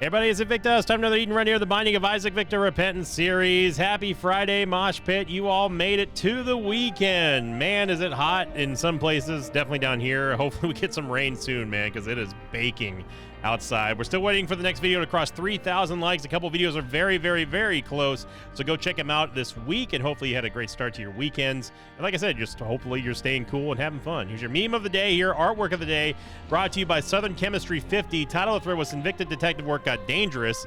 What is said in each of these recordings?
Hey everybody, it's Invictus. Time for another Eat and Run here, the Binding of Isaac Victor Repentance series. Happy Friday, Mosh Pit. You all made it to the weekend. Man, is it hot in some places, definitely down here. Hopefully we get some rain soon, man, because it is baking outside. We're still waiting for the next video to cross 3,000 likes. A couple videos are very, very, very close. So go check them out this week, and hopefully you had a great start to your weekends. And like I said, just hopefully you're staying cool and having fun. Here's your meme of the day here, artwork of the day, brought to you by Southern Chemistry 50. Title of the thread was Invicta Detective Work Got Dangerous.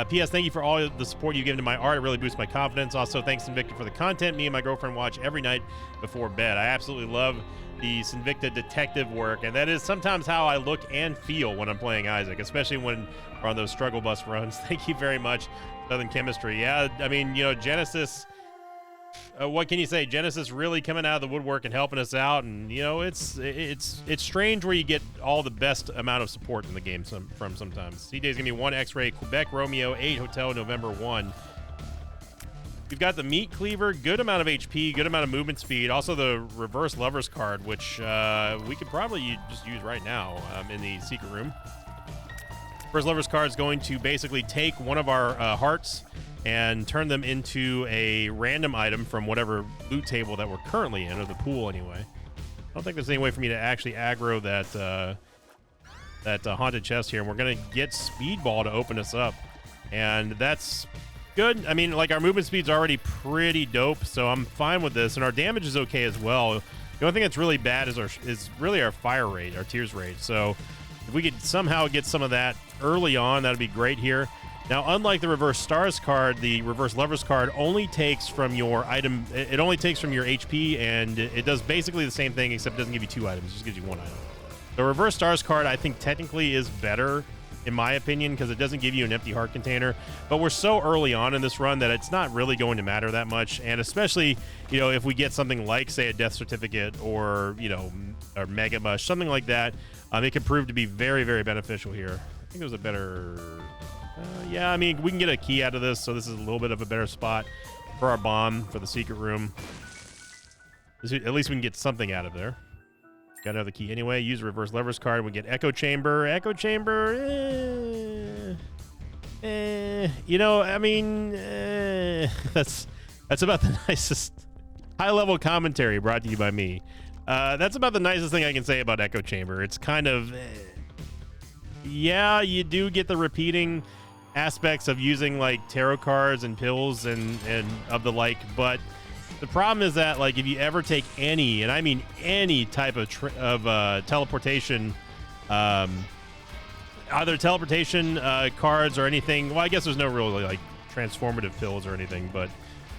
P.S. Thank you for all the support you've given to my art. It really boosts my confidence. Also, thanks Invicta for the content me and my girlfriend watch every night before bed. I absolutely love the Invicta detective work, and that is sometimes how I look and feel when I'm playing Isaac, especially when we're on those struggle bus runs. Thank you very much, Southern Chemistry. Yeah, I mean, you know, Genesis, what can you say? Genesis really coming out of the woodwork and helping us out, and you know, it's strange where you get all the best amount of support in the game from sometimes. CJ's gonna be 1 X-Ray, Quebec Romeo, 8 Hotel, November 1. You've got the Meat Cleaver, good amount of HP, good amount of movement speed. Also the Reverse Lovers card, which we could probably just use right now in the secret room. Reverse Lovers card is going to basically take one of our hearts and turn them into a random item from whatever loot table that we're currently in, or the pool anyway. I don't think there's any way for me to actually aggro that haunted chest here, and we're going to get Speedball to open us up. And that's good. I mean, like, our movement speed's already pretty dope, so I'm fine with this, and our damage is okay as well. The only thing that's really bad is really our fire rate, our tears rate. So if we could somehow get some of that early on, that'd be great here. Now, unlike the Reverse Stars card, the Reverse Lovers card only takes from your item. It only takes from your HP, and it does basically the same thing, except it doesn't give you 2 items. It just gives you 1 item. The Reverse Stars card, I think, technically is better, in my opinion, because it doesn't give you an empty heart container. But we're so early on in this run that it's not really going to matter that much. And especially, you know, if we get something like, say, a death certificate or, you know, or Mega Mush, something like that, it can prove to be very, very beneficial here. I think it was a better... yeah, I mean, we can get a key out of this, so this is a little bit of a better spot for our bomb for the secret room. At least we can get something out of there. Got another key anyway. Use Reverse Levers card. We get Echo Chamber. Echo Chamber. You know, I mean, that's about the nicest high-level commentary brought to you by me. That's about the nicest thing I can say about Echo Chamber. It's kind of, yeah, you do get the repeating aspects of using like tarot cards and pills and of the like, but the problem is that, like, if you ever take any, and I mean any type of teleportation, either teleportation cards or anything, well, I guess there's no real like transformative pills or anything, but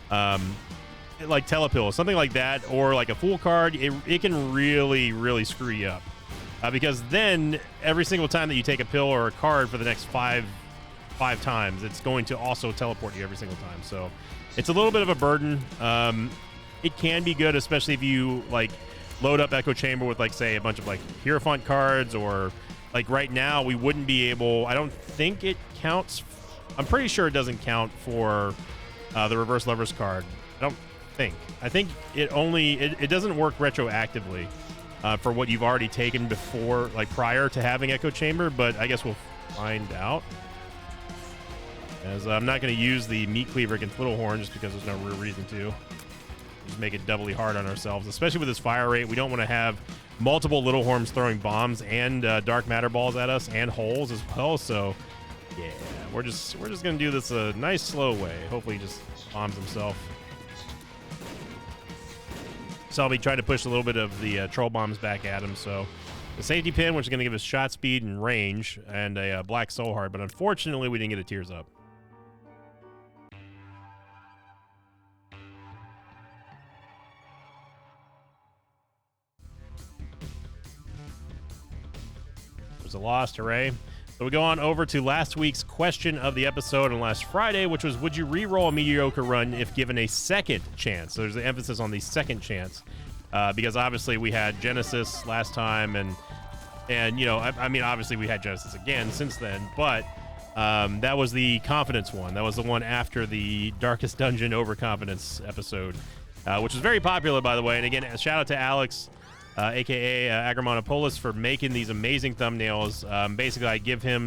like telepills, something like that, or like a fool card, it can really, really screw you up, because then every single time that you take a pill or a card for the next five times, it's going to also teleport you every single time. So it's a little bit of a burden. It can be good, especially if you like load up Echo Chamber with, like, say, a bunch of like Hierophant cards, or like right now we wouldn't be able, I don't think it counts. I'm pretty sure it doesn't count for the Reverse Lovers card. I don't think. I think it only, it doesn't work retroactively for what you've already taken before, like prior to having Echo Chamber, but I guess we'll find out. As I'm not going to use the Meat Cleaver against Little Horn just because there's no real reason to. Just make it doubly hard on ourselves, especially with this fire rate. We don't want to have multiple Little Horns throwing bombs and dark matter balls at us and holes as well. So yeah, we're just going to do this a nice slow way. Hopefully he just bombs himself. So I'll be trying to push a little bit of the troll bombs back at him. So the safety pin, which is going to give us shot speed and range, and a black soul heart, but unfortunately we didn't get a tears up. A lost, hooray. So we go on over to last week's question of the episode on last Friday, which was, would you re-roll a mediocre run if given a second chance? So there's an emphasis on the second chance, because obviously we had Genesis last time, and you know, I mean, obviously we had Genesis again since then, but that was the confidence one. That was the one after the Darkest Dungeon Overconfidence episode, which was very popular, by the way. And again, a shout out to Alex aka Agramonopolis, for making these amazing thumbnails. Basically,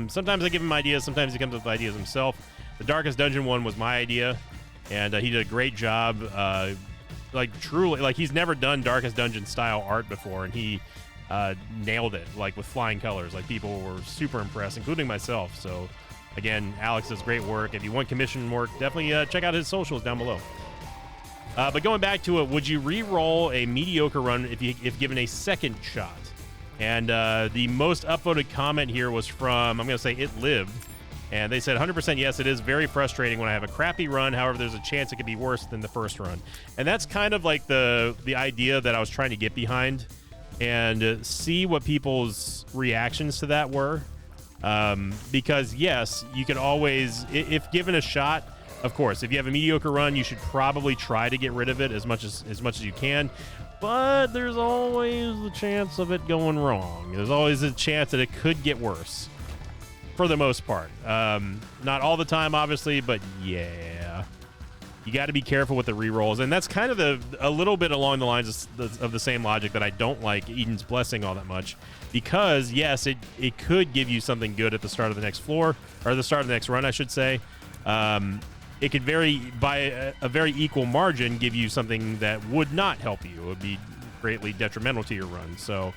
sometimes I give him ideas, sometimes he comes up with ideas himself. The Darkest Dungeon one was my idea, and he did a great job. Like, truly, like, he's never done Darkest Dungeon style art before, and he nailed it, like, with flying colors. Like, people were super impressed, including myself. So, again, Alex does great work. If you want commission work, definitely check out his socials down below. But going back to it, would you re-roll a mediocre run if given a second shot? And the most upvoted comment here was from, I'm going to say It Lived. And they said 100% yes, it is very frustrating when I have a crappy run. However, there's a chance it could be worse than the first run. And that's kind of like the idea that I was trying to get behind and see what people's reactions to that were. Because, yes, you can always, if given a shot, of course, if you have a mediocre run, you should probably try to get rid of it as much as you can. But there's always the chance of it going wrong. There's always a chance that it could get worse, for the most part. Not all the time, obviously, but yeah. You got to be careful with the rerolls. And that's kind of a little bit along the lines of the same logic that I don't like Eden's Blessing all that much. Because, yes, it could give you something good at the start of the next floor, or the start of the next run, I should say. It could by a very equal margin, give you something that would not help you. It would be greatly detrimental to your run. So,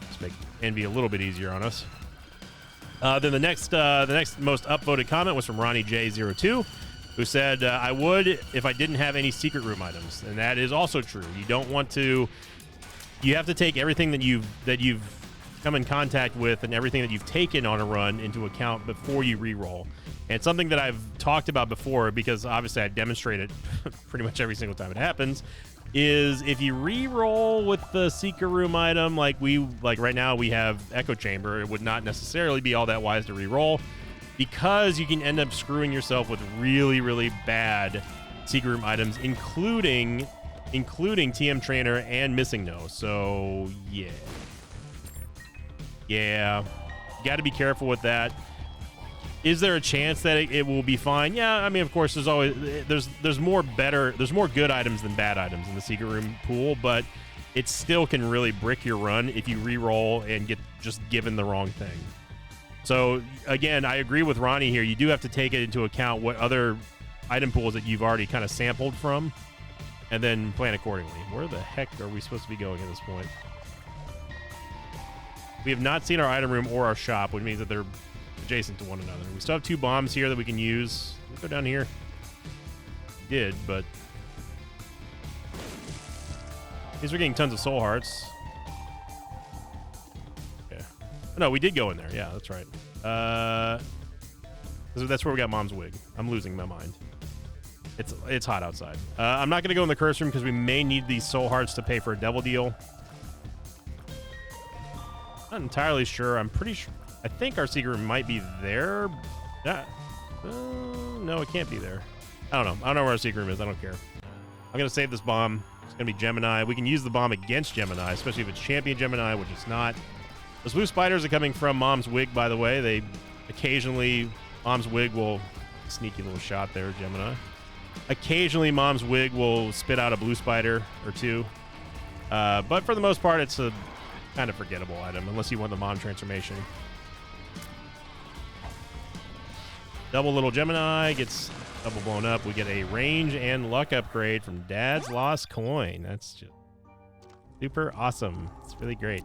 let's make Envy a little bit easier on us. Then the next most upvoted comment was from Ronnie J02, who said, I would if I didn't have any secret room items. And that is also true. You don't want to, you have to take everything that you've come in contact with and everything that you've taken on a run into account before you re-roll. And something that I've talked about before, because obviously I demonstrate it pretty much every single time it happens, is if you re-roll with the secret room item, like right now we have Echo Chamber, it would not necessarily be all that wise to re-roll, because you can end up screwing yourself with really, really bad secret room items, including TM Trainer and Missing No. So yeah, you got to be careful with that. Is there a chance that it will be fine? Yeah, I mean, of course, there's always there's more good items than bad items in the secret room pool, but it still can really brick your run if you re-roll and get just given the wrong thing. So again, I agree with Ronnie here. You do have to take it into account what other item pools that you've already kind of sampled from, and then plan accordingly. Where the heck are we supposed to be going at this point? We have not seen our item room or our shop, which means that they're adjacent to one another. We still have 2 bombs here that we can use. Let's go down here. We did, but these are getting tons of soul hearts. Okay. Oh, no, we did go in there. Yeah, that's right. That's where we got Mom's wig. I'm losing my mind. It's hot outside. I'm not going to go in the curse room because we may need these soul hearts to pay for a devil deal. Not entirely sure. I'm pretty sure. I think our secret room might be there. No, it can't be there. I don't know. I don't know where our secret room is. I don't care. I'm going to save this bomb. It's going to be Gemini. We can use the bomb against Gemini, especially if it's champion Gemini, which it's not. Those blue spiders are coming from Mom's wig, by the way. They occasionally, Mom's wig will, sneaky little shot there, Gemini. Occasionally, Mom's wig will spit out a blue spider or 2. But for the most part, it's a kind of forgettable item, unless you want the Mom transformation. Double little Gemini gets double blown up. We get a range and luck upgrade from Dad's Lost Coin. That's just super awesome. It's really great.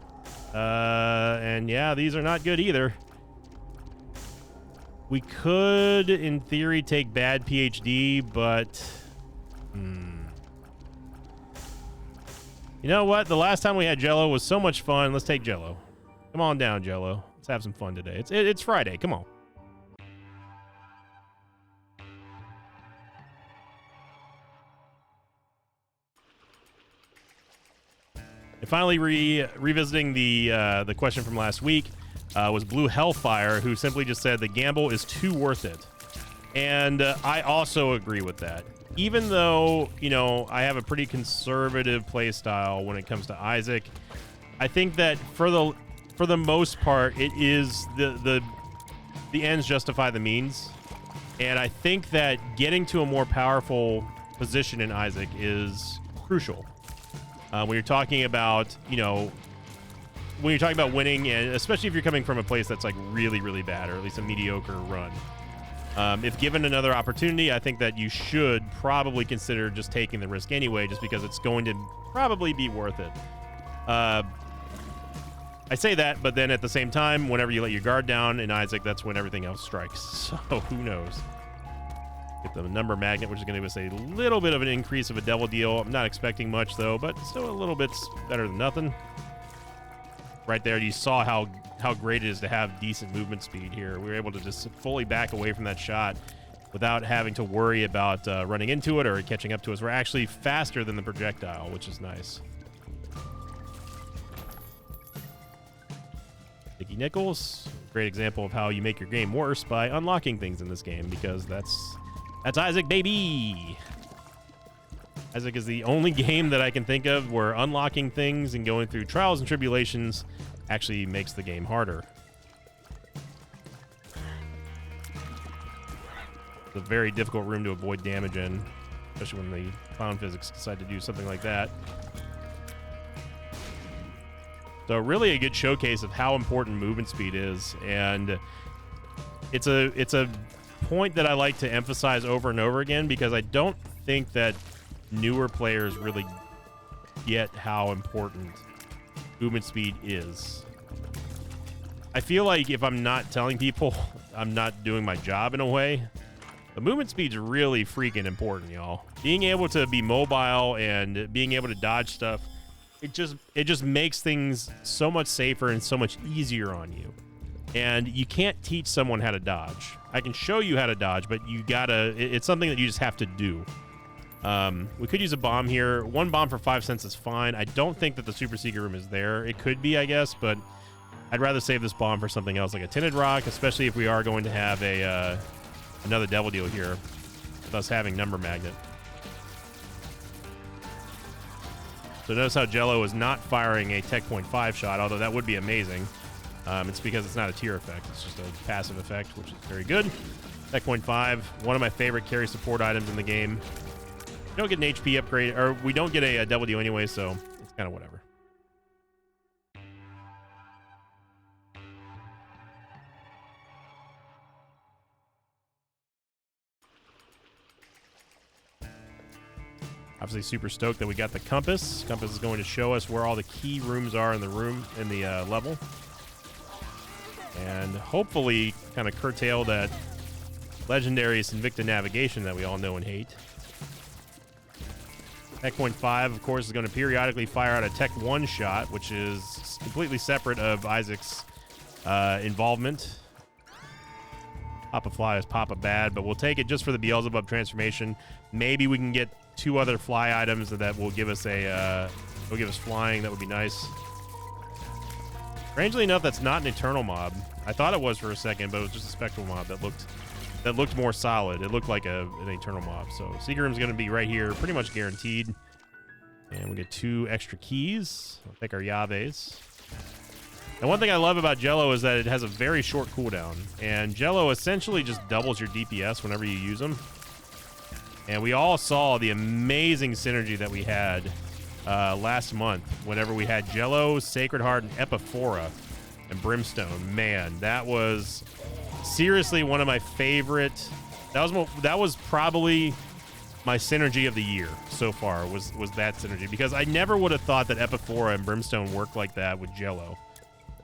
And yeah, these are not good either. We could, in theory, take bad PhD, but you know what? The last time we had Jello was so much fun. Let's take Jello. Come on down, Jello. Let's have some fun today. It's Friday. Come on. And finally, revisiting the question from last week was Blue Hellfire, who simply just said the gamble is too worth it. And I also agree with that. Even though, you know, I have a pretty conservative play style when it comes to Isaac, I think that for the most part, it is the ends justify the means. And I think that getting to a more powerful position in Isaac is crucial. When you're talking about, when you're talking about winning, and especially if you're coming from a place that's like really, really bad, or at least a mediocre run. If given another opportunity, I think that you should probably consider just taking the risk anyway, just because it's going to probably be worth it. I say that, but then at the same time, whenever you let your guard down in Isaac, that's when everything else strikes. So who knows? Get the number magnet, which is going to give us a little bit of an increase of a devil deal. I'm not expecting much, though, but still a little bit's better than nothing. Right there, you saw how great it is to have decent movement speed here. We were able to just fully back away from that shot without having to worry about running into it or it catching up to us. We're actually faster than the projectile, which is nice. Nicky Nichols, great example of how you make your game worse by unlocking things in this game, because that's Isaac, baby. Isaac is the only game that I can think of where unlocking things and going through trials and tribulations actually makes the game harder. It's a very difficult room to avoid damage in, especially when the clown physics decide to do something like that. So really a good showcase of how important movement speed is, and it's a point that I like to emphasize over and over again, because I don't think that newer players really get how important movement speed is. I feel like if I'm not telling people, I'm not doing my job in a way. The movement speed's really freaking important, y'all. Being able to be mobile and being able to dodge stuff, it just makes things so much safer and so much easier on you. And you can't teach someone how to dodge. I can show you how to dodge, but it's something that you just have to do. We could use a bomb here. One bomb for 5 cents is fine. I don't think that the super secret room is there. It could be, I guess, but I'd rather save this bomb for something else, like a tinted rock, especially if we are going to have another devil deal here, thus having number magnet. So notice how Jello is not firing a Tech Point 5 shot, although that would be amazing. It's because it's not a tier effect. It's just a passive effect, which is very good. Tech Point 5, one of my favorite carry support items in the game. We don't get an HP upgrade, or we don't get a devil deal anyway, so it's kind of whatever. Obviously super stoked that we got the compass. Compass is going to show us where all the key rooms are in the level. And hopefully kind of curtail that legendary Invicta navigation that we all know and hate. Tech Point 5, of course, is going to periodically fire out a Tech 1 shot, which is completely separate of Isaac's involvement. Papa Fly is Papa Bad, but we'll take it just for the Beelzebub transformation. Maybe we can get 2 other fly items that will give us flying. That would be nice. Strangely enough, that's not an Eternal mob. I thought it was for a second, but it was just a Spectral mob that looked more solid. It looked like an Eternal mob. So Secret Room's going to be right here, pretty much guaranteed. And we get 2 extra keys. I'll take our Yaves. And one thing I love about Jello is that it has a very short cooldown. And Jello essentially just doubles your DPS whenever you use them. And we all saw the amazing synergy that we had last month whenever we had Jello, Sacred Heart, and Epiphora and Brimstone. Man, that was seriously one of my favorite. That was probably my synergy of the year so far, was that synergy, because I never would have thought that Epiphora and Brimstone worked like that with Jello.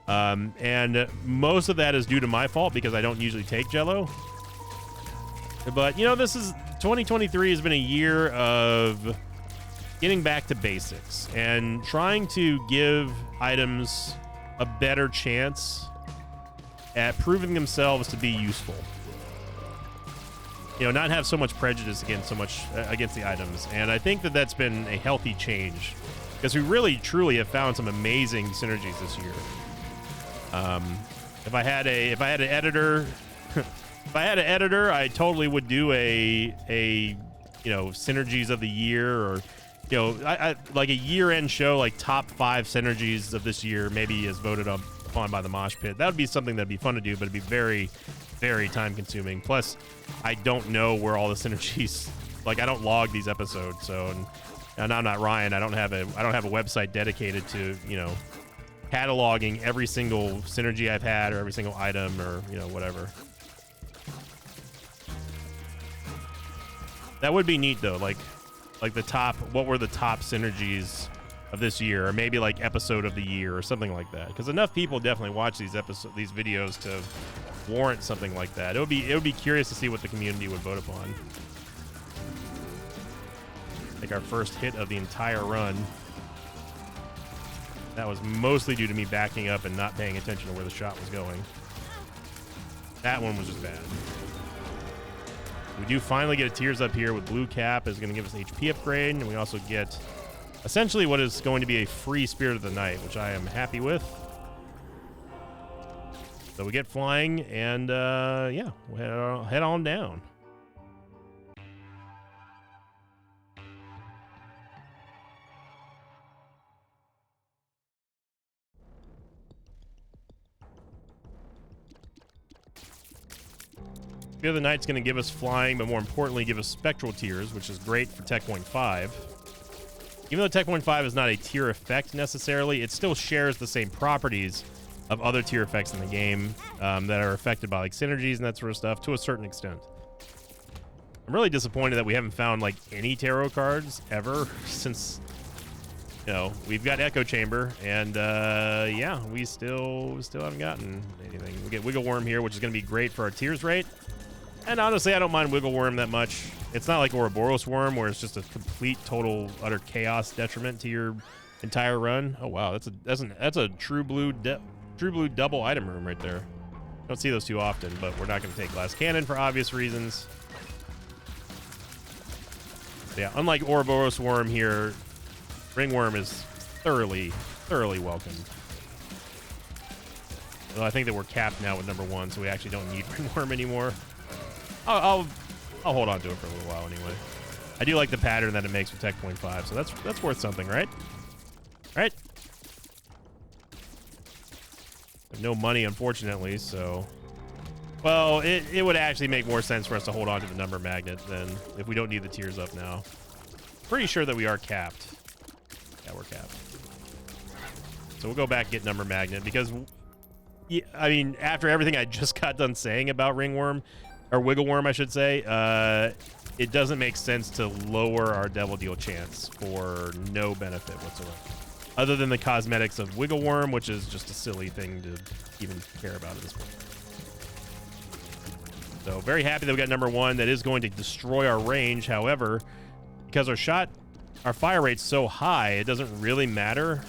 And most of that is due to my fault, because I don't usually take Jello. But, 2023 has been a year of getting back to basics and trying to give items a better chance at proving themselves to be useful. Not have so much prejudice against the items. And I think that that's been a healthy change, because we really truly have found some amazing synergies this year. If I had an editor, I totally would do a synergies of the year, or I like a year-end show, like top 5 synergies of this year, maybe as voted upon by the Mosh Pit. That would be something that'd be fun to do, but it'd be very, very time-consuming. Plus, I don't know where all the synergies, like, I don't log these episodes, so, and And I'm not Ryan. I don't have a website dedicated to, you know, cataloging every single synergy I've had or every single item or, you know, whatever. That would be neat though. Like the top, what were the top synergies of this year, or maybe like episode of the year or something like that. Because enough people definitely watch these videos to warrant something like that. It would be curious to see what the community would vote upon. Like our first hit of the entire run. That was mostly due to me backing up and not paying attention to where the shot was going. That one was just bad. We do finally get a Tears up here with Blue Cap. Is going to give us HP upgrade, and we also get essentially what is going to be a free Spirit of the Night, which I am happy with. So we get flying, and yeah, we'll head on down. Spirit of the Night's going to give us flying, but more importantly, give us Spectral Tears, which is great for Tech Point 5. Even though Tech Point 5 is not a tier effect necessarily, it still shares the same properties of other tier effects in the game that are affected by like synergies and that sort of stuff to a certain extent. I'm really disappointed that we haven't found like any tarot cards ever since, you know, we've got Echo Chamber, and yeah, we still haven't gotten anything. We get Wiggle Worm here, which is going to be great for our Tears rate. And honestly, I don't mind Wiggle Worm that much. It's not like Ouroboros Worm, where it's just a complete, total, utter chaos detriment to your entire run. Oh wow, that's a True Blue double item room right there. Don't see those too often, but we're not going to take Glass Cannon for obvious reasons. So yeah, unlike Ouroboros Worm here, Ringworm is thoroughly welcomed. Well, I think that we're capped now with number 1, so we actually don't need Ringworm anymore. I'll hold on to it for a little while anyway. I do like the pattern that it makes with Tech Point 5, so that's worth something, right? Right? No money, unfortunately, so... Well, it would actually make more sense for us to hold on to the number magnet than if we don't need the Tears up now. Pretty sure that we are capped. Yeah, we're capped. So we'll go back and get number magnet, because... Yeah, I mean, after everything I just got done saying about Ringworm... Or Wiggle Worm, I should say. It doesn't make sense to lower our Devil Deal chance for no benefit whatsoever. Other than the cosmetics of Wiggle Worm, which is just a silly thing to even care about at this point. So very happy that we got number 1. That is going to destroy our range. However, because our fire rate's so high, it doesn't really matter.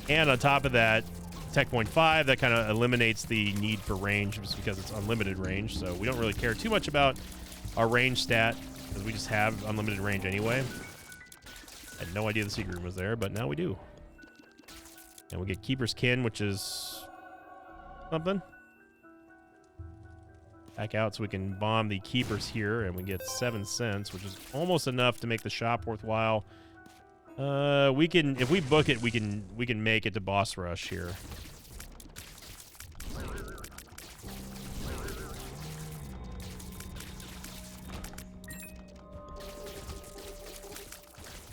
And on top of that, Tech Point 5, that kind of eliminates the need for range just because it's unlimited range, so we don't really care too much about our range stat because we just have unlimited range anyway. I had no idea the secret room was there, but now we do. And we get Keeper's Kin, which is something. Back out so we can bomb the Keepers here, and we get 7 cents, which is almost enough to make the shop worthwhile. We can, if we book it, we can make it to boss rush here.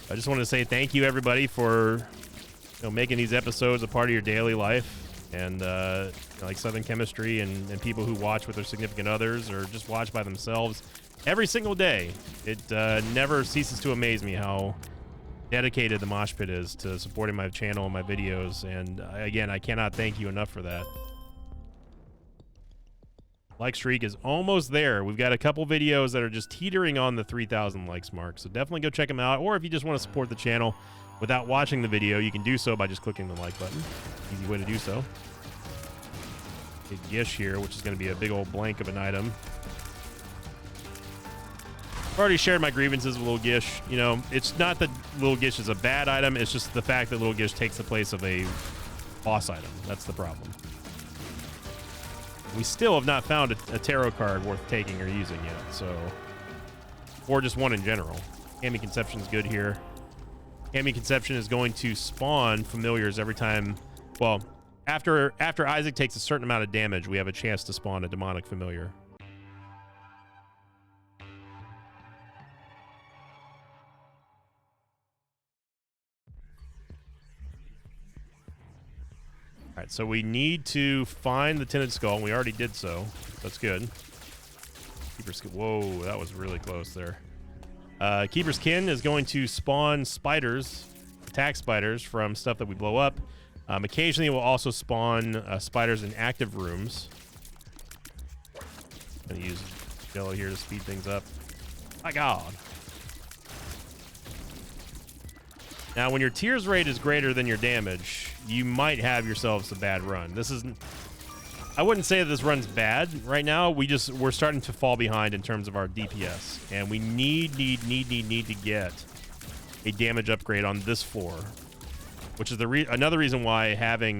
I just wanted to say thank you everybody for, you know, making these episodes a part of your daily life, and like Southern Chemistry and people who watch with their significant others or just watch by themselves every single day. It never ceases to amaze me how dedicated the Mosh Pit is to supporting my channel and my videos, and again, I cannot thank you enough for that. Like streak is almost there. We've got a couple videos that are just teetering on the 3,000 likes mark, so definitely go check them out. Or if you just want to support the channel without watching the video, you can do so by just clicking the like button. Easy way to do so. Get Gish here, which is going to be a big old blank of an item. I've already shared my grievances with Little Gish. You know, it's not that Little Gish is a bad item, it's just the fact that Little Gish takes the place of a boss item. That's the problem. We still have not found a tarot card worth taking or using yet, so... Or just one in general. Hammy Conception is good here. Hammy Conception is going to spawn familiars every time... Well, after Isaac takes a certain amount of damage, we have a chance to spawn a demonic familiar. All right, so we need to find the tinted skull, and we already did so. That's good. Keeper's whoa, that was really close there. Keeper's Kin is going to spawn spiders, attack spiders from stuff that we blow up. Occasionally, it will also spawn spiders in active rooms. I'm gonna use Jello here to speed things up. My God. Now, when your tears rate is greater than your damage, you might have yourselves a bad run. This isn't. I wouldn't say that this run's bad right now. We're starting to fall behind in terms of our DPS, and we need to get a damage upgrade on this floor, which is another reason why having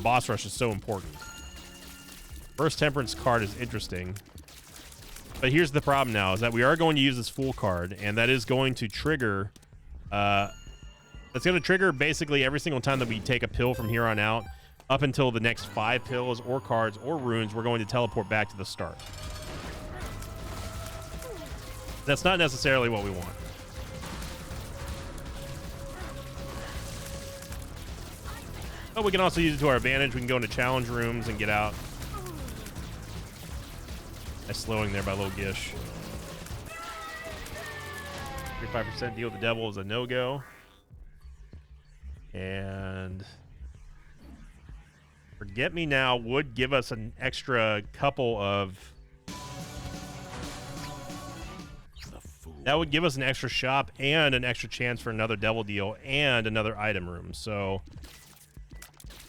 boss rush is so important. First Temperance card is interesting, but here's the problem now: is that we are going to use this Fool card, and that is going to trigger. That's going to trigger basically every single time that we take a pill from here on out, up until the next 5 pills or cards or runes. We're going to teleport back to the start. That's not necessarily what we want. But we can also use it to our advantage. We can go into challenge rooms and get out. Nice slowing there by Little Gish. 35% deal with the devil is a no-go. And Forget Me Now would give us an extra couple of... That would give us an extra shop and an extra chance for another devil deal and another item room. So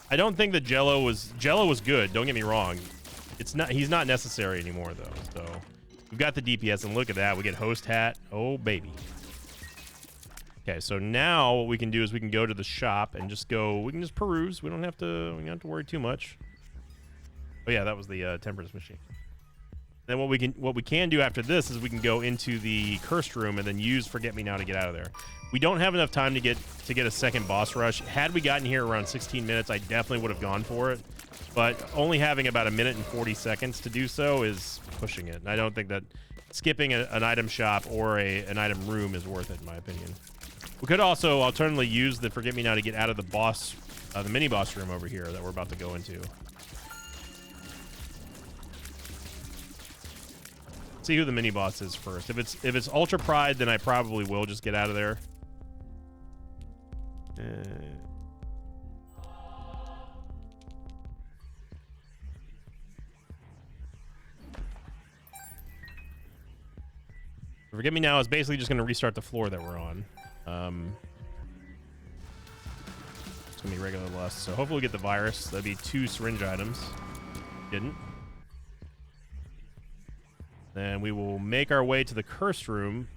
I don't think that Jello was good. Don't get me wrong. He's not necessary anymore though. So we've got the DPS, and look at that. We get host hat. Oh baby. Okay, so now what we can do is we can go to the shop and just go. We can just peruse. We don't have to worry too much. Oh yeah, that was the Temperance machine. Then what we can do after this is we can go into the cursed room and then use Forget Me Now to get out of there. We don't have enough time to get a second boss rush. Had we gotten here around 16 minutes, I definitely would have gone for it. But only having about 1 minute and 40 seconds to do so is pushing it. And I don't think that skipping an item shop or an item room is worth it, in my opinion. We could also alternatively use the Forget Me Now to get out of the boss, the mini boss room over here that we're about to go into. See who the mini boss is first. If it's Ultra Pride, then I probably will just get out of there. Forget Me Now is basically just going to restart the floor that we're on. It's going to be regular lust. So hopefully we get the virus. That'd be 2 syringe items. Didn't. Then we will make our way to the cursed room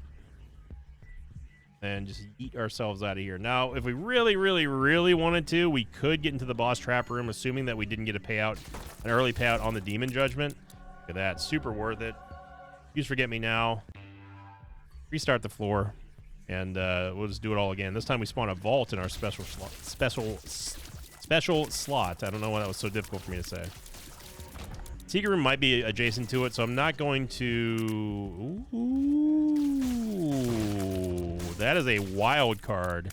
and just eat ourselves out of here. Now, if we really, really, really wanted to, we could get into the boss trap room, assuming that we didn't get an early payout on the demon judgment. Look at that. Super worth it. Use Forget Me Now. Restart the floor. And we'll just do it all again. This time we spawn a vault in our special slot. I don't know why that was so difficult for me to say. Secret room might be adjacent to it, so I'm not going to... Ooh, that is a wild card.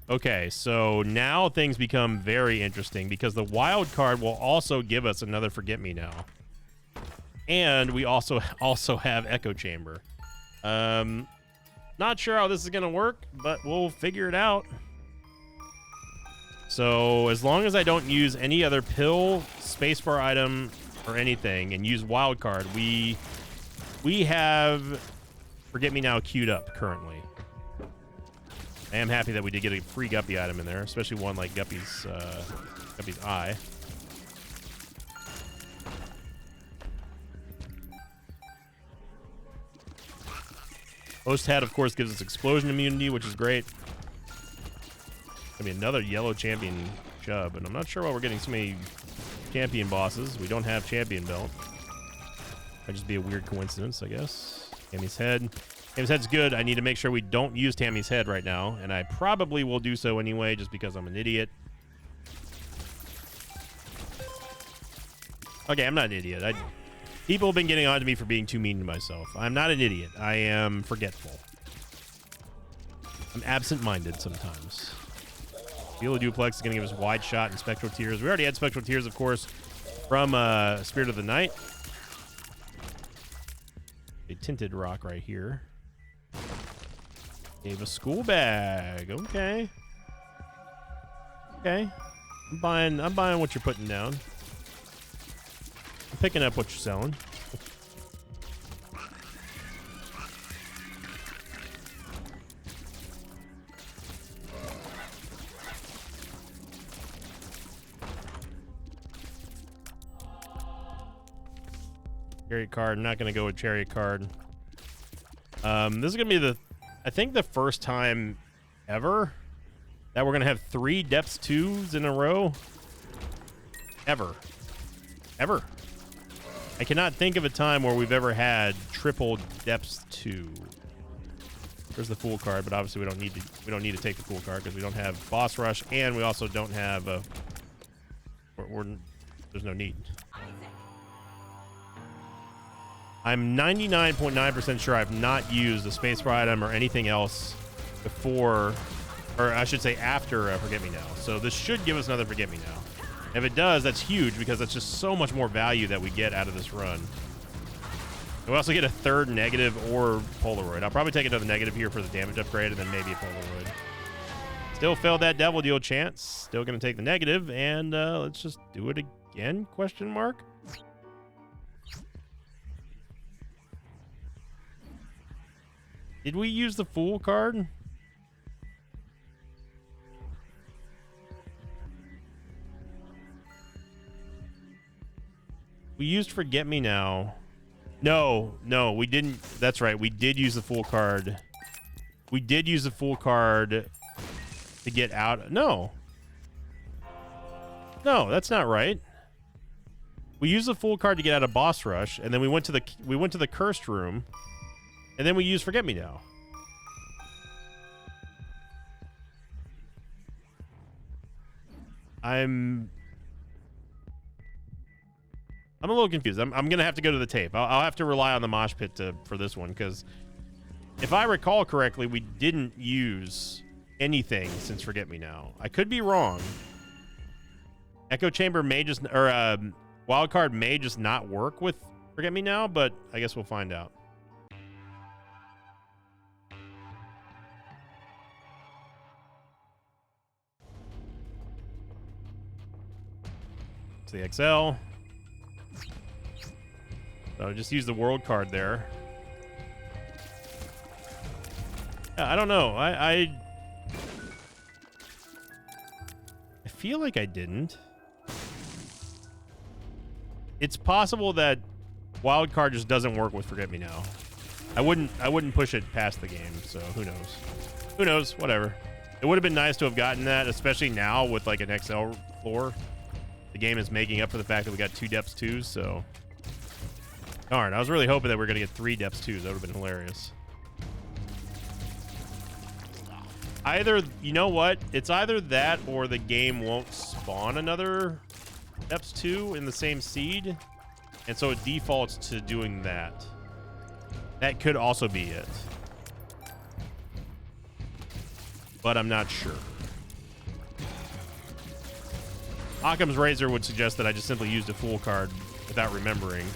Okay, so now things become very interesting because the wild card will also give us another Forget Me Now. And we also have Echo Chamber. Not sure how this is going to work, but we'll figure it out. So as long as I don't use any other pill, spacebar item, or anything, and use wildcard, we have Forget Me Now queued up currently. I am happy that we did get a free Guppy item in there, especially one like Guppy's eye. Host hat, of course, gives us explosion immunity, which is great. I mean, another yellow champion chub, and I'm not sure why we're getting so many champion bosses. We don't have champion belt. Might just be a weird coincidence, I guess. Tammy's head. Tammy's head's good. I need to make sure we don't use Tammy's head right now, and I probably will do so anyway, just because I'm an idiot. Okay, I'm not an idiot. People have been getting on to me for being too mean to myself. I'm not an idiot. I am forgetful. I'm absent-minded sometimes. Vila Duplex is going to give us Wide Shot and Spectral Tears. We already had Spectral Tears, of course, from Spirit of the Night. A Tinted Rock right here. Gave a School Bag. Okay. Okay. I'm buying what you're putting down. I'm picking up what you're selling. Chariot card. I'm not going to go with Chariot card. This is going to be I think the first time ever that we're going to have 3 Depths 2s in a row. Ever. I cannot think of a time where we've ever had triple Depths 2. There's the Fool card, but obviously we don't need to take the Fool card because we don't have Boss Rush, and we also don't have there's no need. I'm 99.9% sure I've not used a Space Bar item or anything else before, or I should say after Forget Me Now. So this should give us another Forget Me Now. If it does, that's huge because that's just so much more value that we get out of this run. We also get a 3rd negative or Polaroid. I'll probably take another negative here for the damage upgrade and then maybe a Polaroid. Still failed that Devil Deal chance. Still going to take the negative, and let's just do it again, question mark. Did we use the Fool card? We used Forget Me Now. No, we didn't. That's right. We did use the Fool card. We did use the Fool card to get out. No, that's not right. We used the Fool card to get out of Boss Rush, and then we went to the Cursed Room. And then we use Forget Me Now. I'm a little confused. I'm going to have to go to the tape. I'll have to rely on the mosh pit for this one, because if I recall correctly, we didn't use anything since Forget Me Now. I could be wrong. Echo Chamber may just, or Wildcard may just not work with Forget Me Now, but I guess we'll find out. To the XL. So just use the World card there. Yeah, I don't know. I feel like I didn't. It's possible that Wild card just doesn't work with Forget Me Now. I wouldn't push it past the game, so who knows? Who knows? Whatever. It would have been nice to have gotten that, especially now with like an XL floor. The game is making up for the fact that we got 2 Depths 2s, so darn, I was really hoping that we were going to get 3 Depths 2s. That would have been hilarious. Either, you know what? It's either that or the game won't spawn another Depths 2 in the same seed, and so it defaults to doing that. That could also be it. But I'm not sure. Occam's Razor would suggest that I just simply used a Fool card without remembering.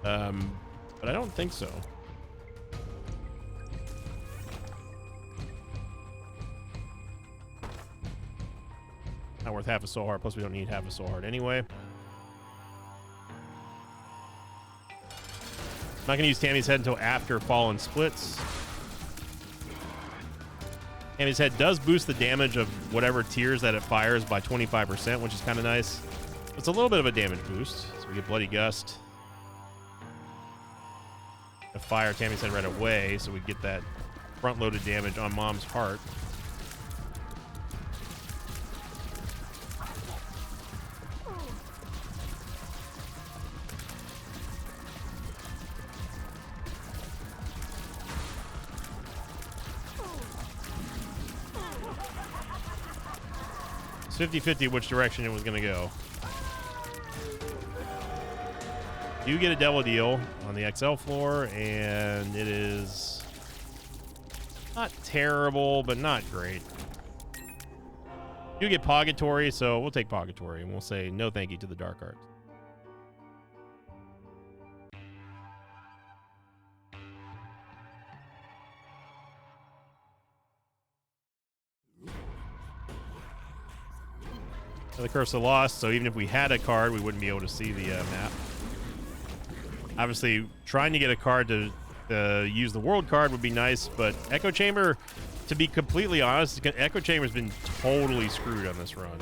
But I don't think so. Not worth half a soul heart, plus we don't need half a soul heart anyway. I'm not going to use Tammy's Head until after Fallen splits. Tammy's Head does boost the damage of whatever tiers that it fires by 25%, which is kind of nice. It's a little bit of a damage boost. So we get Bloody Gust. To fire Tammy's Head right away, so we get that front-loaded damage on Mom's heart. It's 50-50 which direction it was going to go. You get a Devil Deal on the XL floor, and it is Not terrible, but not great. You get Purgatory, so we'll take Purgatory, and we'll say no thank you to the Dark Arts. The Curse of Lost, so even if we had a card, we wouldn't be able to see the map. Obviously, trying to get a card to use the world card would be nice, but Echo Chamber, to be completely honest, Echo Chamber's been totally screwed on this run.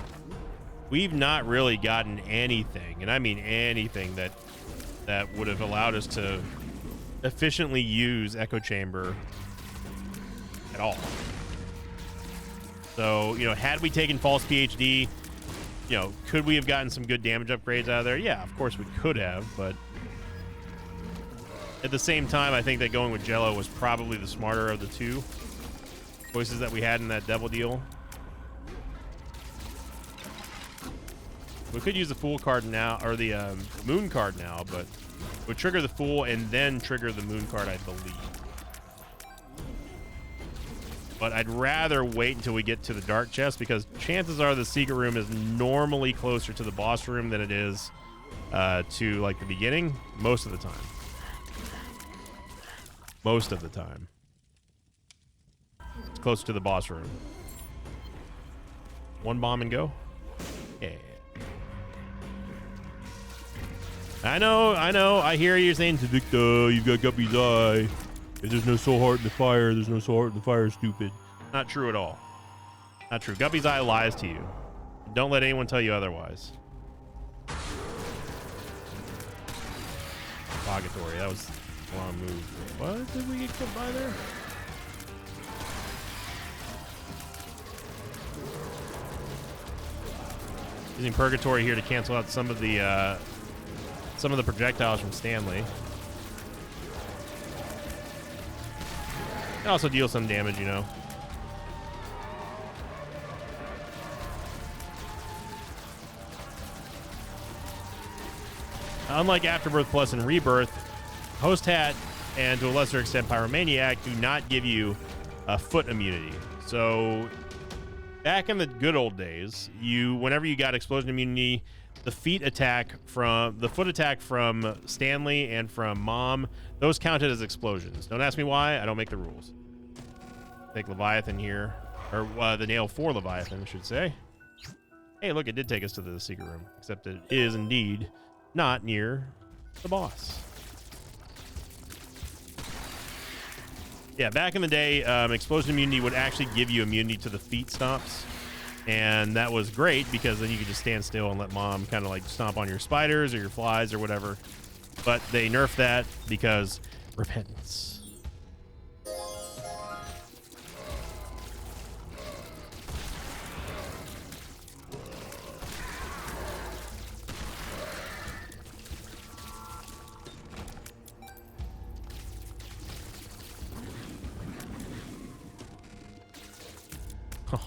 We've not really gotten anything, and I mean anything, that would have allowed us to efficiently use Echo Chamber at all. So, you know, had we taken False PhD, you know, could we have gotten some good damage upgrades out of there? Yeah, of course we could have, but at the same time, I think that going with Jello was probably the smarter of the two choices that we had in that devil deal. We could use the Fool card now, or the Moon card now, but it would trigger the Fool and then trigger the Moon card, I believe. But I'd rather wait until we get to the Dark Chest, because chances are the Secret Room is normally closer to the boss room than it is to, like, the beginning, most of the time. Most of the time. It's close to the boss room. One bomb and go? Yeah. I know. I hear you saying, Victor, you've got Guppy's eye. If there's no soul heart in the fire, there's no soul heart in the fire, stupid. Not true at all. Not true. Guppy's eye lies to you. Don't let anyone tell you otherwise. Purgatory. That was the wrong move. What? Did we get killed by there? Using Purgatory here to cancel out some of the projectiles from Stanley. And also deal some damage, you know. Unlike Afterbirth Plus and Rebirth, Host Hat and to a lesser extent Pyromaniac do not give you a foot immunity. So back in the good old days, whenever you got explosion immunity, the foot attack from Stanley and from Mom, those counted as explosions. Don't ask me why. I don't make the rules. Take Leviathan here, or the nail for Leviathan, I should say. Hey, look, it did take us to the secret room, except it is indeed not near the boss. Yeah, back in the day, explosion immunity would actually give you immunity to the feet stomps. And that was great because then you could just stand still and let Mom kind of like stomp on your spiders or your flies or whatever. But they nerfed that because repentance.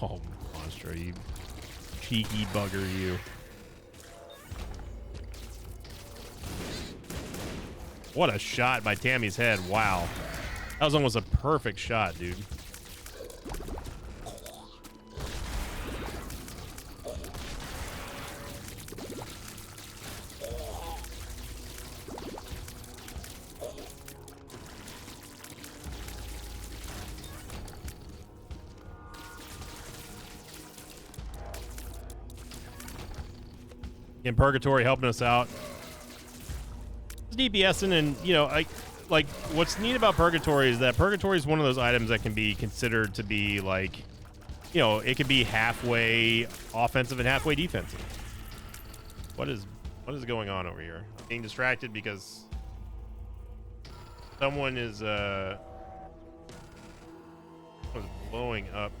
Oh, monster, you cheeky bugger, you. What a shot by Tammy's head. Wow. That was almost a perfect shot, dude. In Purgatory helping us out. DPSing, and you know, like what's neat about Purgatory is that Purgatory is one of those items that can be considered to be like, you know, it could be halfway offensive and halfway defensive. What is going on over here? I'm being distracted because someone is blowing up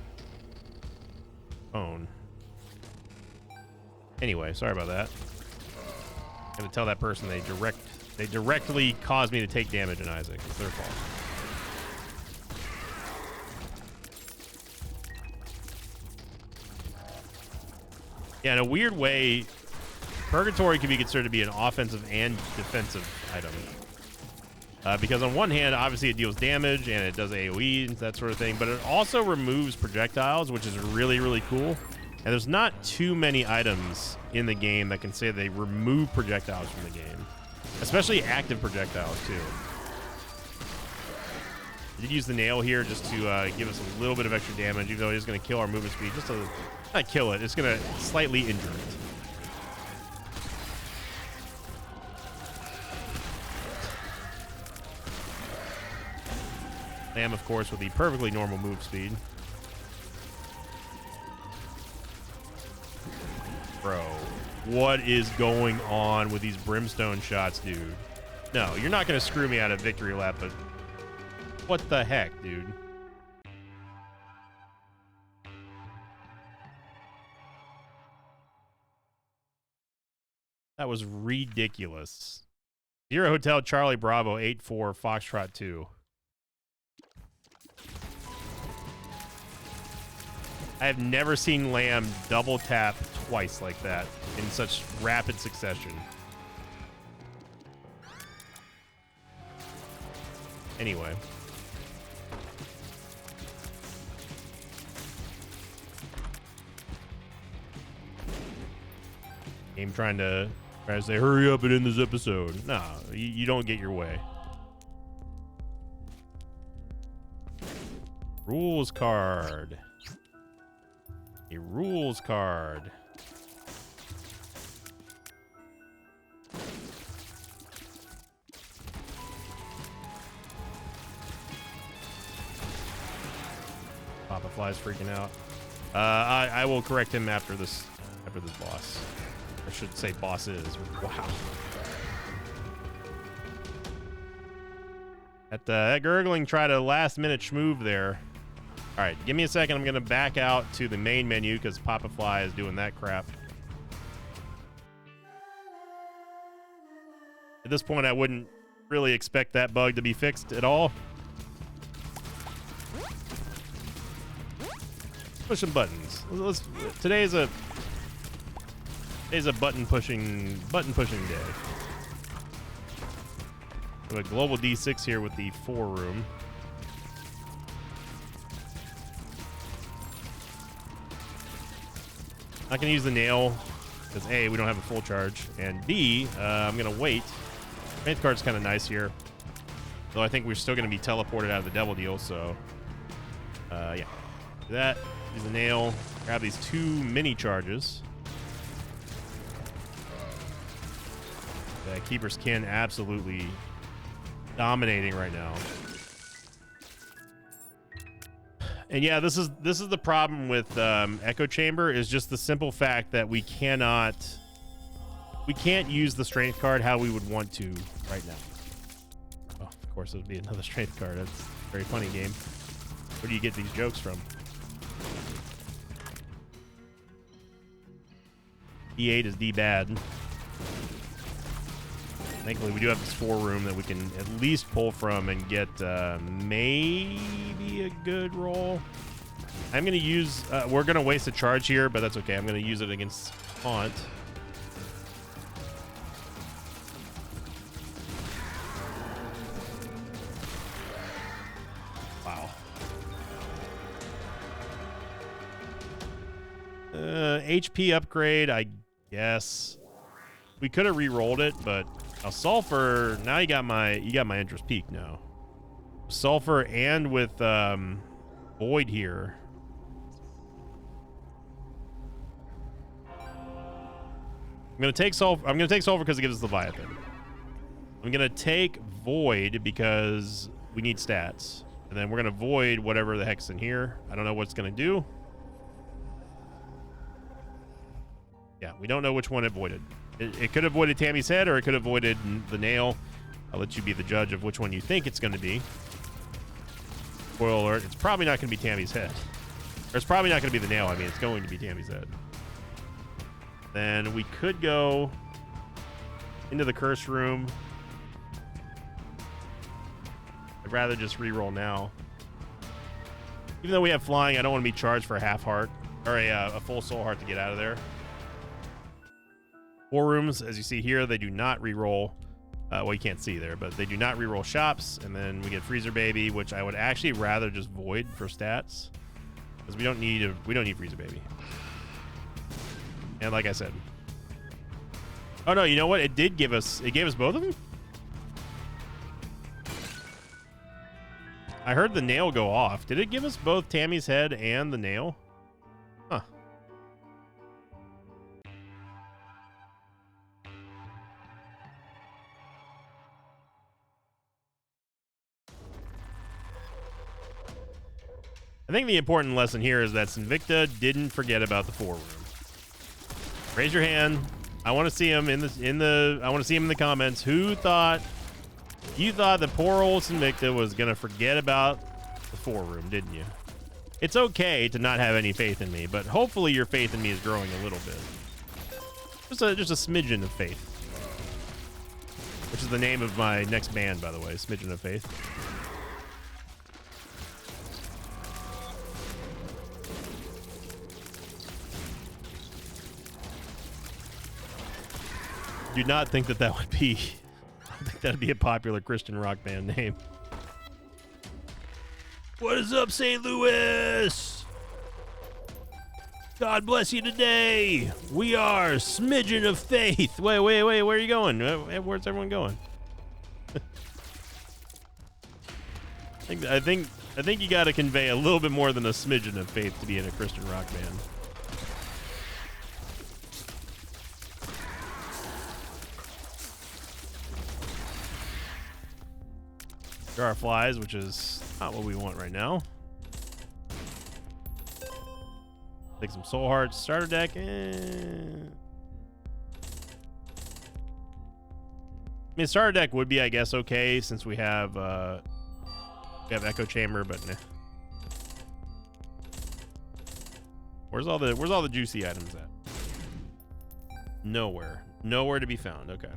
phone. Anyway, sorry about that. I'm gonna tell that person they directly caused me to take damage in Isaac. It's their fault. Yeah, in a weird way, Purgatory can be considered to be an offensive and defensive item. Because on one hand, obviously it deals damage and it does AoE and that sort of thing, but it also removes projectiles, which is really, really cool. And there's not too many items in the game that can say they remove projectiles from the game, especially active projectiles too. I did use the nail here just to give us a little bit of extra damage, even though it is going to kill our movement speed. Just to not kill it, it's going to slightly injure it. Lamb, of course, with the perfectly normal move speed. Bro, what is going on with these brimstone shots, dude? No, you're not going to screw me out of victory lap, but what the heck, dude? That was ridiculous. Zero Hotel Charlie Bravo 84 Foxtrot 2. I have never seen Lamb double tap twice like that in such rapid succession. Anyway. Game trying to say, hurry up and end this episode. No, you don't get your way. Rules card. A rules card. Papa Fly's freaking out. I will correct him after this boss. I should say bosses. Wow. That gurgling tried a last minute schmoove there. All right, give me a second. I'm going to back out to the main menu because Papa Fly is doing that crap. At this point, I wouldn't really expect that bug to be fixed at all. Push some buttons. Today's a button pushing day. We have a global D6 here with the 4 room. Not gonna use the nail because A, we don't have a full charge, and B, I'm gonna wait. Strength card's kind of nice here, though I think we're still gonna be teleported out of the devil deal. So, yeah, do that. Use the nail. Grab these 2 mini charges. Keeper's Kin absolutely dominating right now. And yeah, this is the problem with Echo Chamber, is just the simple fact that we can't use the strength card how we would want to right now. Oh, of course, it would be another strength card. That's a very funny game. Where do you get these jokes from? D8 is D bad. Thankfully, we do have this 4 room that we can at least pull from and get maybe a good roll. I'm going to use... we're going to waste a charge here, but that's okay. I'm going to use it against Haunt. Wow. HP upgrade, I guess. We could have re-rolled it, but... Now Sulfur, now you got my interest peak now. Sulfur and with Void here. I'm gonna take Sulfur because it gives us Leviathan. I'm gonna take Void because we need stats. And then we're gonna void whatever the heck's in here. I don't know what it's gonna do. Yeah, we don't know which one it voided. It could have voided Tammy's head, or it could have voided the nail. I'll let you be the judge of which one you think it's going to be. Spoiler alert, it's probably not going to be Tammy's head. Or it's probably not going to be the nail. I mean, it's going to be Tammy's head. Then we could go into the curse room. I'd rather just re-roll now. Even though we have flying, I don't want to be charged for a half heart, or a full soul heart to get out of there. 4 rooms, as you see here, they do not re-roll. Well, you can't see there, but they do not reroll shops, and then we get Freezer Baby, which I would actually rather just void for stats, because we don't need Freezer Baby. And like I said, oh no, you know what? It gave us both of them. I heard the nail go off. Did it give us both Tammy's head and the nail? Huh. I think the important lesson here is that Sinvicta didn't forget about the 4 room. Raise your hand. I want to see him in the comments. You thought that poor old Sinvicta was gonna forget about the 4 room, didn't you? It's okay to not have any faith in me, but hopefully your faith in me is growing a little bit. Just a smidgen of faith. Which is the name of my next band, by the way, Smidgen of Faith. Do not think that would be. I don't think that'd be a popular Christian rock band name. What is up, St. Louis? God bless you today. We are Smidgen of Faith. Wait. Where are you going? Where's everyone going? I think you got to convey a little bit more than a smidgen of faith to be in a Christian rock band. There are flies, which is not what we want right now. Take some soul hearts, starter deck. I mean, starter deck would be, I guess, okay since we have Echo Chamber, but nah. Where's all the juicy items at? Nowhere to be found. Okay.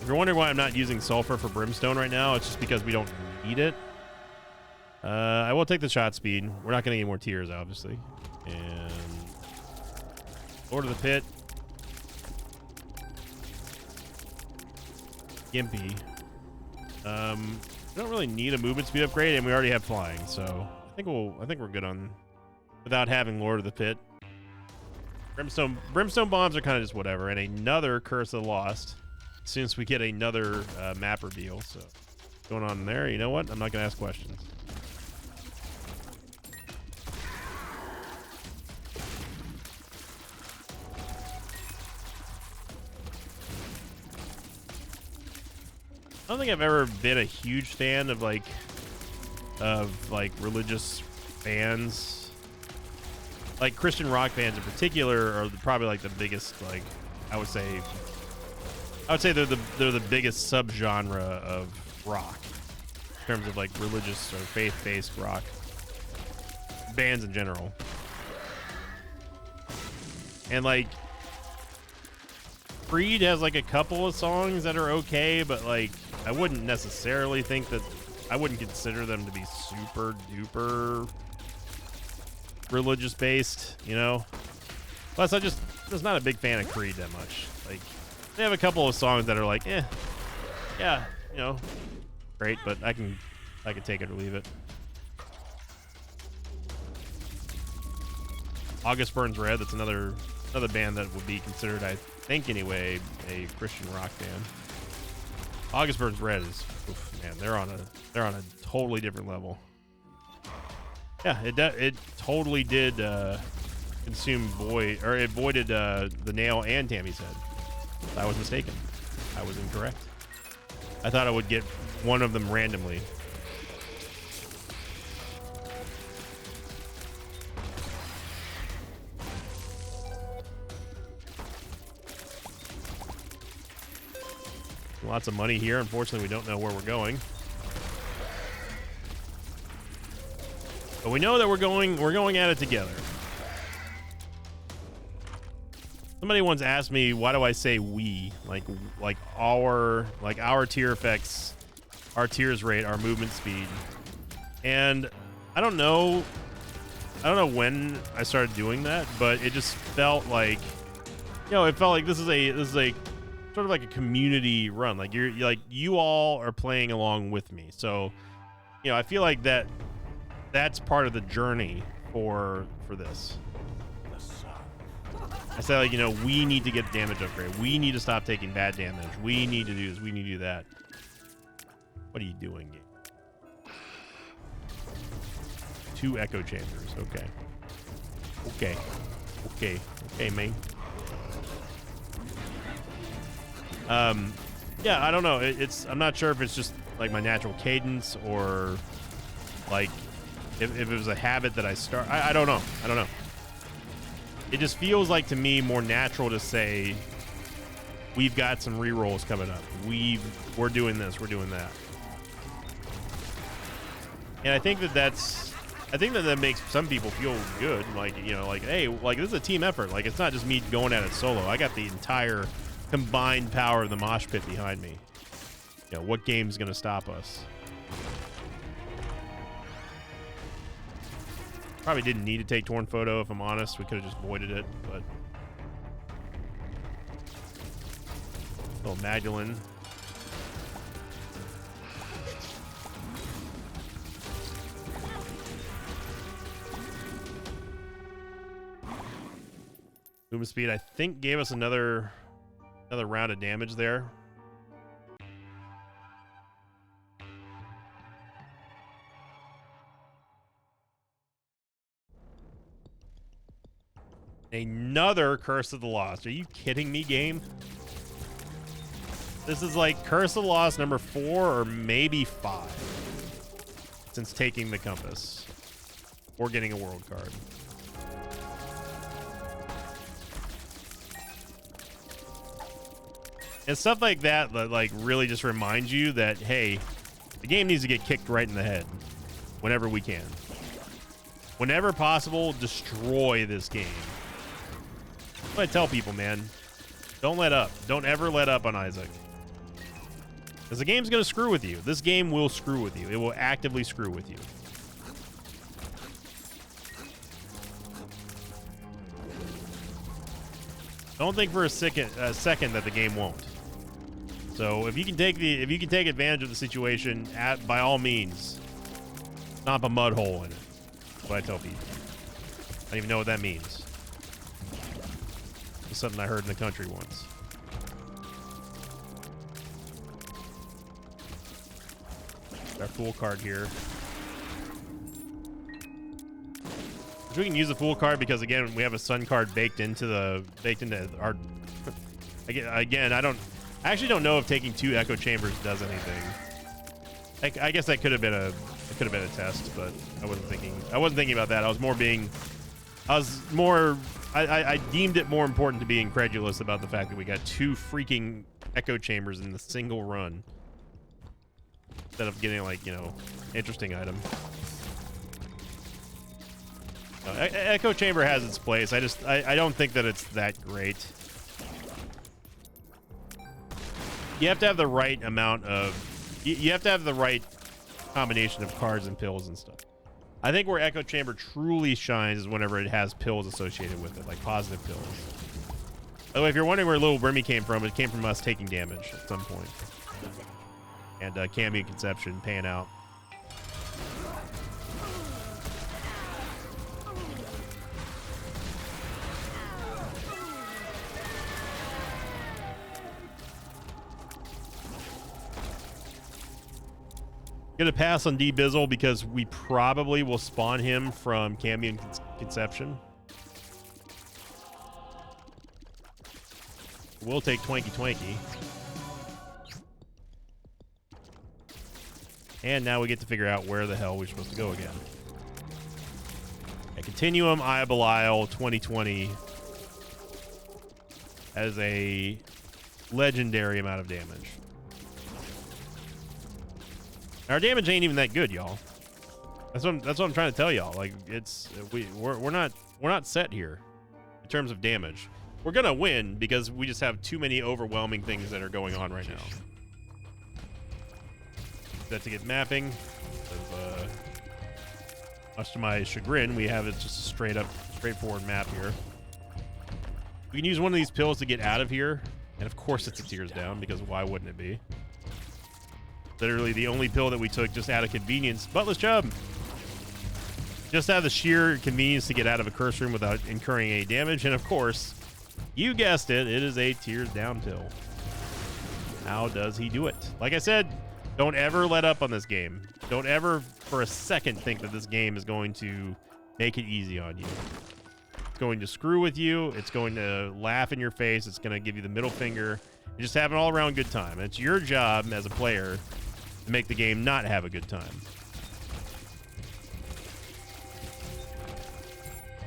If you're wondering why I'm not using sulfur for brimstone right now, it's just because we don't need it. I will take the shot speed. We're not going to get more tears, obviously. And Lord of the Pit. Gimpy. We don't really need a movement speed upgrade, and we already have flying, so I think we're good on without having Lord of the Pit. Brimstone bombs are kind of just whatever, and another Curse of the Lost. Since we get another mapper deal, so what's going on there? You know what? I'm not gonna ask questions. I don't think I've ever been a huge fan of like religious bands. Like Christian rock bands in particular are probably like the biggest, like I would say they're the biggest subgenre of rock in terms of like religious or faith-based rock bands in general. And like Creed has like a couple of songs that are okay, but like I wouldn't necessarily think that I wouldn't consider them to be super duper religious based, you know. Plus I just not a big fan of Creed that much. Like they have a couple of songs that are like, yeah, you know, great, but I can take it or leave it. August Burns Red, that's another band that would be considered, I think anyway, a Christian rock band. August Burns Red is, oof, man, they're on a totally different level. Yeah, it totally did consume void, or it voided the nail and Tammy's head. I was mistaken. I was incorrect. I thought I would get one of them randomly. Lots of money here. Unfortunately, we don't know where we're going. But we know that we're going at it together. Somebody once asked me, why do I say we? Like our tier effects our tears rate, our movement speed. And I don't know when I started doing that, but it just felt like, it felt like this is a sort of like a community run. Like you're like, you all are playing along with me. So, I feel like that's part of the journey for this. I say, like, we need to get damage upgrade. We need to stop taking bad damage. We need to do this. We need to do that. What are you doing? 2 echo chambers. Okay, man. Yeah, I don't know. I'm not sure if it's just like my natural cadence or like if it was a habit that I start. I don't know. It just feels like to me more natural to say we've got some rerolls coming up. We're doing this. We're doing that. And I think that makes some people feel good. Like, like, hey, like this is a team effort. Like it's not just me going at it solo. I got the entire combined power of the mosh pit behind me. What game's gonna stop us? Probably didn't need to take Torn Photo, if I'm honest. We could have just avoided it, but little Magdalene. Movement speed, I think, gave us another round of damage there. Another Curse of the Lost. Are you kidding me, game? This is like Curse of the Lost number 4 or maybe 5 since taking the compass or getting a world card. And stuff like that like really just reminds you that, hey, the game needs to get kicked right in the head whenever we can. Whenever possible, destroy this game. That's what I tell people, man. Don't let up. Don't ever let up on Isaac. Because the game's going to screw with you. This game will screw with you. It will actively screw with you. Don't think for a second that the game won't. So if you can take advantage of the situation, by all means, stomp a mud hole in it. That's what I tell people. I don't even know what that means. It's something I heard in the country once. Our Fool card here. Which we can use the Fool card because, again, we have a Sun card baked into our. Again, I actually don't know if taking 2 Echo Chambers does anything. I guess that could have been a test, but I wasn't thinking about that. I deemed it more important to be incredulous about the fact that we got 2 freaking Echo Chambers in the single run instead of getting, like, interesting item. Echo Chamber has its place. I don't think that it's that great. You have to have the right amount of... You have to have the right combination of cards and pills and stuff. I think where Echo Chamber truly shines is whenever it has pills associated with it, like positive pills. By the way, if you're wondering where Little Brimmy came from, it came from us taking damage at some point. And Cambion Conception paying out. Gonna pass on D Bizzle because we probably will spawn him from Cambion Conception. We'll take Twanky. And now we get to figure out where the hell we're supposed to go again. A Continuum, Eye of Belial, 2020 has a legendary amount of damage. Our damage ain't even that good, y'all. That's what I'm trying to tell y'all. Like, we're not set here in terms of damage. We're gonna win because we just have too many overwhelming things that are going on right now. that to get mapping. Much to my chagrin, we have it just a straightforward map here. We can use one of these pills to get out of here, and of course it's a tears down, because why wouldn't it be? Literally the only pill that we took just out of convenience. Buttless Chub! Just out of the sheer convenience to get out of a curse room without incurring any damage, and of course, you guessed it, it is a tears down pill. How does he do it? Like I said, don't ever let up on this game. Don't ever for a second think that this game is going to make it easy on you. It's going to screw with you. It's going to laugh in your face. It's going to give you the middle finger. You just have an all-around good time. And it's your job as a player to make the game not have a good time.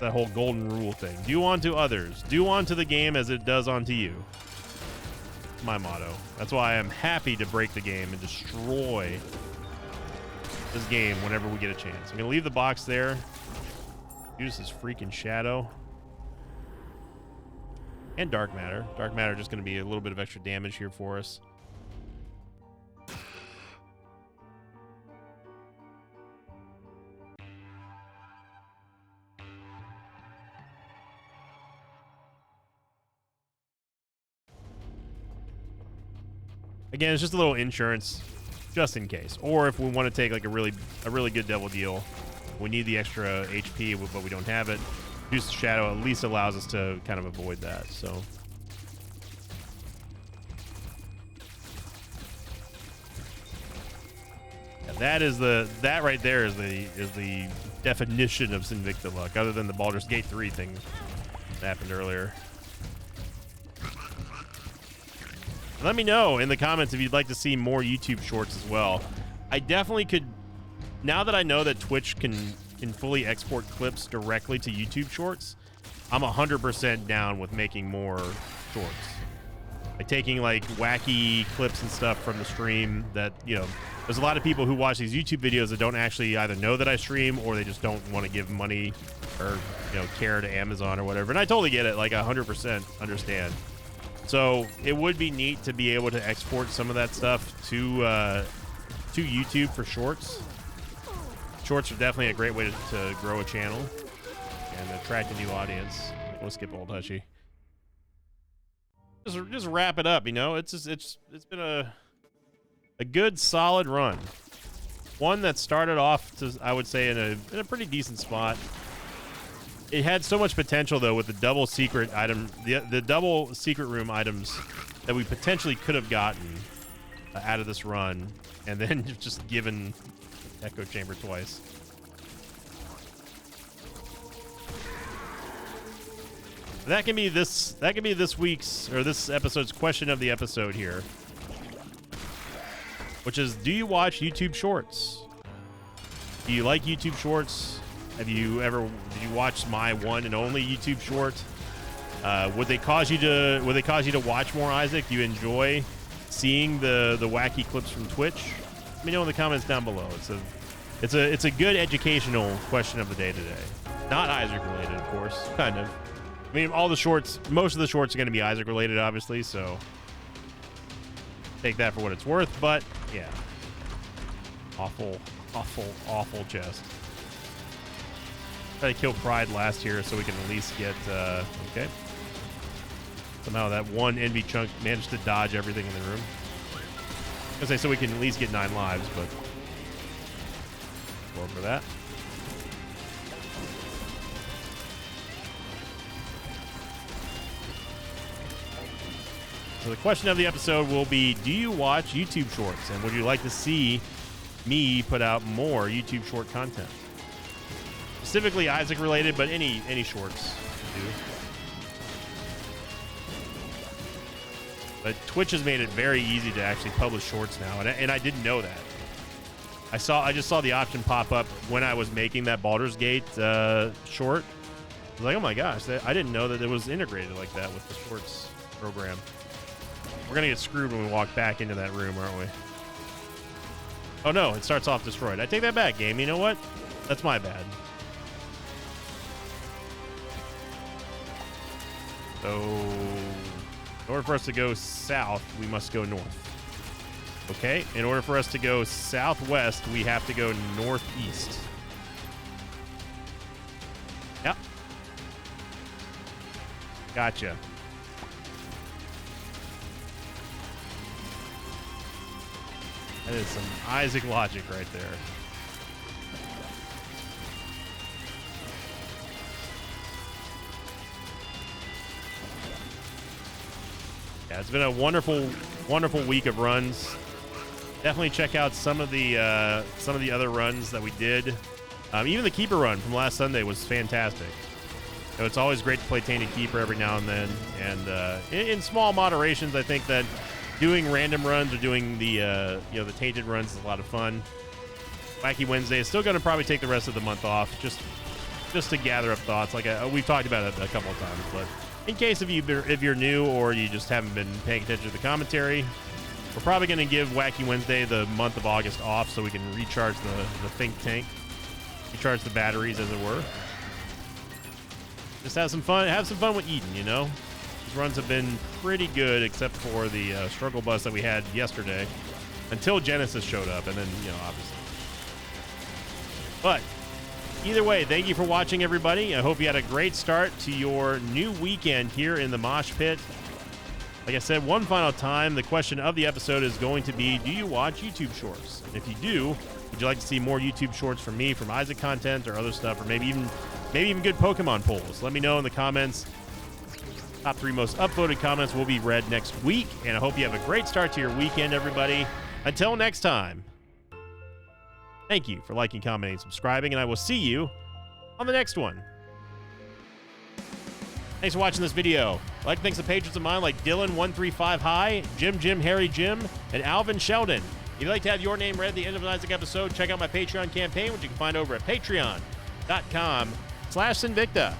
That whole golden rule thing. Do unto others. Do unto the game as it does unto you. My motto. That's why I'm happy to break the game and destroy this game whenever we get a chance. I'm gonna leave the box there. Use this freaking shadow and dark matter. Dark matter just gonna be a little bit of extra damage here for us. Again, it's just a little insurance, just in case. Or if we want to take like a really good devil deal, we need the extra HP, but we don't have it. Use the shadow at least allows us to kind of avoid that. So, yeah, that right there is the definition of Sinvicta luck. Other than the Baldur's Gate 3 thing that happened earlier. Let me know in the comments if you'd like to see more YouTube shorts as well. I definitely could, now that I know that Twitch can fully export clips directly to YouTube shorts, I'm 100% down with making more shorts. Like taking like wacky clips and stuff from the stream that, you know, there's a lot of people who watch these YouTube videos that don't actually either know that I stream or they just don't want to give money or, you know, care to Amazon or whatever. And I totally get it, like 100% understand. So it would be neat to be able to export some of that stuff to YouTube for shorts. Shorts are definitely a great way to grow a channel and attract a new audience. We'll skip Old Hushy. Just wrap it up, you know. It's been a good solid run. One that started off to, I would say, in a pretty decent spot. It had so much potential though with the double secret item, the double secret room items that we potentially could have gotten out of this run, and then just given Echo Chamber twice. That can be this week's or this episode's question of the episode here, which is: do you watch YouTube Shorts? Do you like YouTube Shorts? Did you watch my one and only YouTube short? Would they cause you to watch more, Isaac? Do you enjoy seeing the wacky clips from Twitch? Let me know in the comments down below. It's a good educational question of the day today. Not Isaac related, of course. Kind of. I mean, most of the shorts are going to be Isaac related, obviously. So take that for what it's worth. But yeah, awful chest. Try to kill Pride last year so we can at least get, okay. Somehow that one envy chunk managed to dodge everything in the room. I was gonna say so we can at least get 9 lives, but go for that. So the question of the episode will be, do you watch YouTube shorts? And would you like to see me put out more YouTube short content? Specifically Isaac related, but any shorts do. But Twitch has made it very easy to actually publish shorts now, and I didn't know that. I just saw the option pop up when I was making that Baldur's Gate short. I was like, oh my gosh, I didn't know that it was integrated like that with the shorts program. We're gonna get screwed when we walk back into that room, aren't we? Oh no, it starts off destroyed. I take that back, game. You know what? That's my bad. So, in order for us to go south, we must go north. Okay, in order for us to go southwest, we have to go northeast. Yep. Gotcha. That is some Isaac logic right there. Yeah, it's been a wonderful, wonderful week of runs. Definitely check out some of the other runs that we did. Even the keeper run from last Sunday was fantastic. You know, it's always great to play Tainted Keeper every now and then, and in small moderations, I think that doing random runs or doing the the Tainted runs is a lot of fun. Wacky Wednesday is still going to probably take the rest of the month off, just to gather up thoughts. Like we've talked about it a couple of times, but in case if you're new or you just haven't been paying attention to the commentary, we're probably going to give Wacky Wednesday the month of August off so we can recharge the think tank, recharge the batteries, as it were. Just have some fun with Eden, you know? These runs have been pretty good except for the struggle bus that we had yesterday until Genesis showed up, and then, obviously. But either way, thank you for watching, everybody. I hope you had a great start to your new weekend here in the Mosh Pit. Like I said, one final time, the question of the episode is going to be, do you watch YouTube Shorts? And if you do, would you like to see more YouTube Shorts from me, from Isaac content, or other stuff, or maybe even good Pokemon polls? Let me know in the comments. Top 3 most upvoted comments will be read next week, and I hope you have a great start to your weekend, everybody. Until next time, thank you for liking, commenting, subscribing, and I will see you on the next one. Thanks for watching this video. I'd like to thank some patrons of mine like Dylan135 High, Jim, Harry Jim, and Alvin Sheldon. If you'd like to have your name read at the end of an Isaac episode, check out my Patreon campaign, which you can find over at patreon.com/Sinvicta.